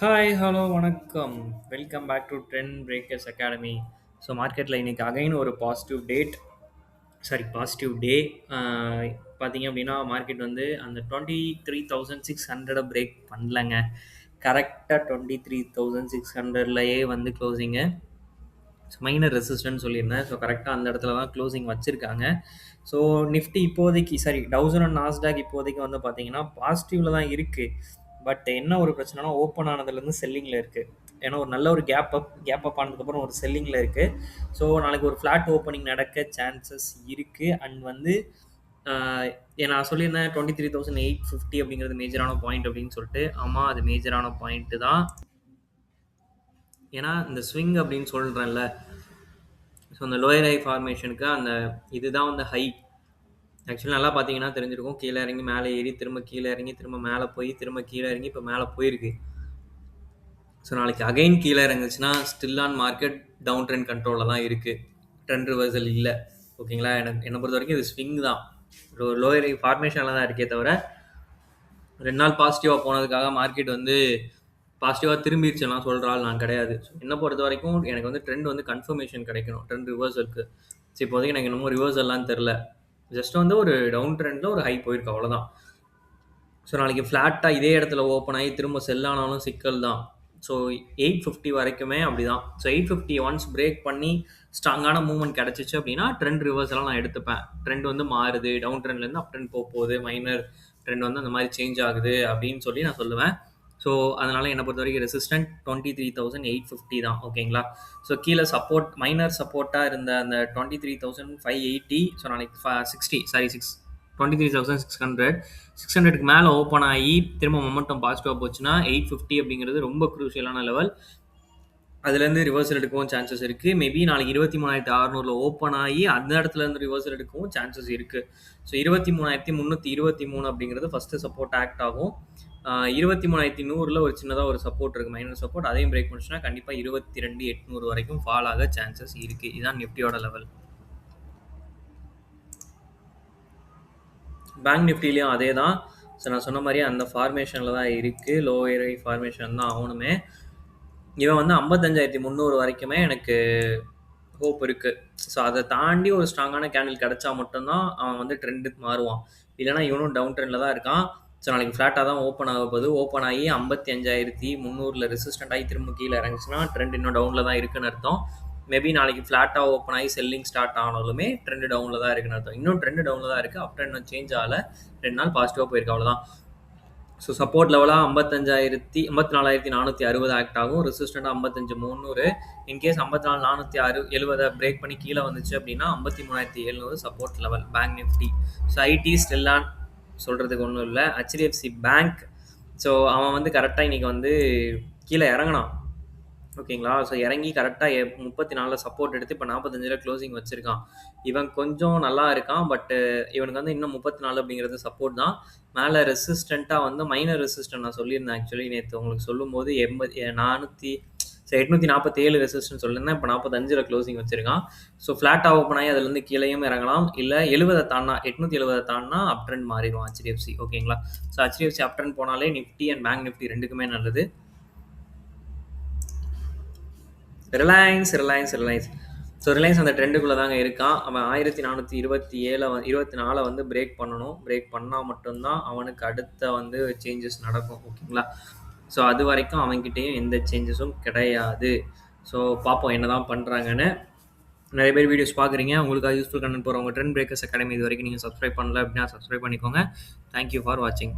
Hi, hello, வணக்கம். Welcome back to trend breakers academy. So மார்க்கெட்டில் இன்னைக்கு அகைன் ஒரு positive date, sorry positive day. பார்த்தீங்க அப்படின்னா மார்க்கெட் வந்து அந்த 23,600 பிரேக் பண்ணலங்க. கரெக்டாக 23,600லையே வந்து க்ளோசிங்கு. ஸோ மைனர் ரெசிஸ்டன்ஸ் சொல்லியிருந்தேன். ஸோ கரெக்டாக அந்த இடத்துல தான் க்ளோசிங் வச்சுருக்காங்க. ஸோ நிஃப்டி இப்போதைக்கு, சாரி டவுசன் அண்ட் நாஸ்டாக் இப்போதைக்கு வந்து பார்த்தீங்கன்னா பாசிட்டிவில் தான் இருக்குது. பட் என்ன ஒரு பிரச்சனைனா ஓப்பன் ஆனதுலேருந்து செல்லிங்கில் இருக்குது. ஏன்னா ஒரு நல்ல ஒரு கேப் அப் ஆனதுக்கப்புறம் ஒரு செல்லிங்கில் இருக்குது. ஸோ நாளைக்கு ஒரு ஃப்ளாட் ஓப்பனிங் நடக்க சான்சஸ் இருக்குது. அண்ட் வந்து நான் சொல்லியிருந்தேன் 23,850 அப்படிங்கிறது மேஜரான பாயிண்ட் அப்படின்னு சொல்லிட்டு. ஆமாம், அது மேஜரான பாயிண்ட்டு தான். ஏன்னா இந்த ஸ்விங் அப்படின்னு சொல்கிறேன்ல, ஸோ அந்த லோயர் ஹை ஃபார்மேஷனுக்கு அந்த இதுதான் வந்து ஹை. ஆக்சுவலி நல்லா பார்த்தீங்கன்னா தெரிஞ்சிருக்கும். கீழே இறங்கி மேலே ஏறி திரும்ப கீழே இறங்கி திரும்ப மேலே போய் திரும்ப கீழே இறங்கி இப்போ மேலே போயிருக்கு. ஸோ நாளைக்கு அகைன் கீழே இறங்குச்சுன்னா still on market down trend கண்ட்ரோலில் தான் இருக்குது. ட்ரெண்ட் ரிவர்சல் இல்லை. ஓகேங்களா? என்னை பொறுத்த வரைக்கும் இது ஸ்விங் தான். ஒரு லோயர் ஹை ஃபார்மேஷனில் தான் இருக்கே தவிர 2 நாள் பாசிட்டிவாக போனதுக்காக மார்க்கெட் வந்து பாசிட்டிவாக திரும்பிடுச்சுலாம் சொல்கிற ஆள் நான் கிடையாது. ஸோ என்னை பொறுத்த வரைக்கும் எனக்கு வந்து ட்ரெண்ட் வந்து கன்ஃபர்மேஷன் கிடைக்கணும் ட்ரெண்ட் ரிவர்சலுக்கு. ஸோ இப்போதைக்கு எனக்கு இன்னமும் ரிவர்சல்லாம் தெரில. ஜஸ்ட் வந்து ஒரு டவுன் ட்ரெண்டில் ஒரு ஹை போயிருக்கு, அவ்வளோதான். ஸோ நாளைக்கு ஃப்ளாட்டாக இதே இடத்துல ஓப்பன் ஆகி திரும்ப செல் ஆனாலும் சிக்கல் தான். ஸோ 850 வரைக்குமே அப்படி தான். ஸோ 850 ஒன்ஸ் பிரேக் பண்ணி ஸ்ட்ராங்கான மூவ்மெண்ட் கிடச்சிச்சு அப்படின்னா ட்ரெண்ட் ரிவர்ஸெல்லாம் நான் எடுத்துப்பேன். ட்ரெண்ட் வந்து மாறுது, டவுன் ட்ரெண்ட்லேருந்து அப் ட்ரெண்ட் போகுது, மைனர் ட்ரெண்ட் வந்து அந்த மாதிரி சேஞ்ச் ஆகுது அப்படின்னு சொல்லி நான் சொல்லுவேன். ஸோ அதனால் என்னை பொறுத்த வரைக்கும் ரெசிஸ்டன்ட் 23,850 தான். ஓகேங்களா? ஸோ கீழே சப்போர்ட், மைனர் சப்போர்ட்டாக இருந்த அந்த 23,580. ஸோ நாளைக்கு 600க்கு மேலே ஓப்பன் ஆகி திரும்ப மொமெண்டம் பாசிட்டிவாக போச்சுன்னா 850 அப்படிங்கிறது ரொம்ப குரூஷியலான லெவல். அதுலேருந்து ரிவர்சல் எடுக்கவும் சான்சஸ் இருக்குது. மேபி நாளைக்கு 23,600 ஓப்பன் ஆகி அந்த இடத்துலேருந்து ரிவர்சல் எடுக்கவும் சான்சஸ் இருக்குது. ஸோ 23,323 அப்படிங்கிறது ஃபஸ்ட்டு சப்போர்ட் ஆக்ட் ஆகும். 23,100 ஒரு சின்னதாக ஒரு சப்போர்ட் இருக்குது, மைனர் சப்போர்ட். அதையும் பிரேக் பண்ணிச்சுன்னா கண்டிப்பாக 22,800 வரைக்கும் ஃபால் ஆக சான்சஸ் இருக்குது. இதுதான் நிஃப்டியோட லெவல். பேங்க் நிஃப்டிலையும் அதே தான். ஸோ நான் சொன்ன மாதிரி அந்த ஃபார்மேஷனில் தான் இருக்குது. லோயர் ஹை ஃபார்மேஷன் தான் ஆகணுமே. இவன் வந்து 55,300 வரைக்குமே எனக்கு ஹோப் இருக்குது. ஸோ அதை தாண்டி ஒரு ஸ்ட்ராங்கான கேண்டில் கிடச்சா மட்டும்தான் அவன் வந்து ட்ரெண்டுக்கு மாறுவான். இல்லைனா இவனும் டவுன் ட்ரெண்டில் தான் இருக்கான். ஸோ நாளைக்கு ஃப்ளாட்டாக தான் ஓப்பன் ஆக போகுது. ஓப்பன் ஆகி 55,300 ரெசிஸ்டன்ட் ஆகி திரும்ப கீழே இறங்குச்சுன்னா ட்ரெண்ட் இன்னும் டவுனில் தான் இருக்குன்னு அர்த்தம். மேபி நாளைக்கு ஃப்ளாட்டாக ஓப்பன் ஆகி செல்லிங் ஸ்டார்ட் ஆனாலுமே ட்ரெண்ட் டவுனில் தான் இருக்குன்னு அர்த்தம். இன்னும் ட்ரெண்ட் டவுனில் தான் இருக்குது. அப்புறம் இன்னும் சேஞ்ச் ஆகலை. 2 நாள் பாசிட்டிவாக போயிருக்கு, அவ்வளோதான். ஸோ சப்போர்ட் லெவலாக 54,460 ஆக்ட் ஆகும். ரெசிஸ்டண்ட்டாக 55,300. இன்கேஸ் 54,470 பிரேக் பண்ணி கீழே வந்துச்சு அப்படின்னா 53,700 support level bank Nifty. So IT ஸ்டில்லான் சொல்கிறதுக்கு ஒன்றும் இல்லை. ஹெச்டிஎஃப்சி பேங்க், ஸோ அவன் வந்து கரெக்டாக இன்றைக்கி வந்து கீழே இறங்கினான். ஓகேங்களா? ஸோ இறங்கி கரெக்டாக 34 சப்போர்ட் எடுத்து இப்போ 45 க்ளோசிங் வச்சுருக்கான். இவன் கொஞ்சம் நல்லா இருக்கான். பட்டு இவனுக்கு வந்து இன்னும் 34 அப்படிங்கிறது சப்போர்ட் தான். மேலே ரெசிஸ்டண்ட்டாக வந்து மைனர் ரெசிஸ்டன்ட் நான் சொல்லியிருந்தேன். ஆக்சுவலி நேற்று உங்களுக்கு சொல்லும்போது 847 ரெசிஸ்டன்ட் சொல்லியிருந்தேன். இப்போ 45 க்ளோசிங் வச்சுருக்கான். ஸோ ஃப்ளாட்டாக ஓப்பன் ஆகி அதுலேருந்து கீழேயும் இறங்கலாம். இல்லை 70 தாண்டினா 870 தாண்டினா அப் ட்ரெண்ட் மாறிடும் ஹெச்டிஎஃப்சி. ஓகேங்களா? ஸோ ஹெச்டிஎஃப்சி அப் ட்ரெண்ட் போனாலே நிஃப்டி அண்ட் பேங்க் நிஃப்டி ரெண்டுக்குமே நல்லது. ரிலையன்ஸ். ஸோ ரிலையன்ஸ் அந்த ட்ரெண்டுக்குள்ளே தாங்க இருக்கான். அவன் 1424 வந்து பிரேக் பண்ணணும். பிரேக் பண்ணால் மட்டும்தான் அவனுக்கு அடுத்த வந்து சேஞ்சஸ் நடக்கும். ஓகேங்களா? ஸோ அது வரைக்கும் அவன்கிட்டேயும் எந்த சேஞ்சஸும் கிடையாது. ஸோ பார்ப்போம் என்ன தான் பண்ணுறாங்கன்னு. நிறைய பேர் வீடியோஸ் பார்க்குறீங்க. உங்களுக்காக யூஸ்ஃபுல் கண்டென்ட் போகிறவங்க ட்ரெண்ட் பிரேக்கர்ஸ் அகாடமி இது வரைக்கும் நீங்கள் சப்ஸ்கிரைப் பண்ணல அப்படின்னா சப்ஸ்கிரைப் பண்ணிக்கோங்க. தேங்க்யூ ஃபார் வாட்சிங்.